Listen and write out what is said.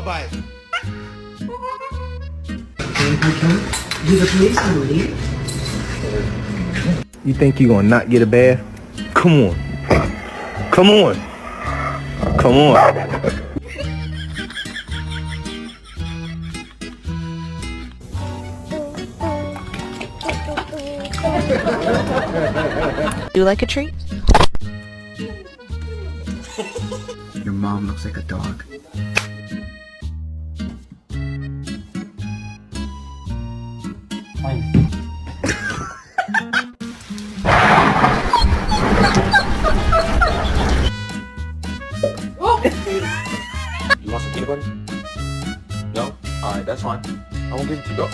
Bye-bye. Do the police leave? You think you gonna not get a bath? Come on. Come on. Come on. You like a treat? Your mom looks like a dog. You want some peanut butter? No? Alright, that's fine. I won't give it to you. Go.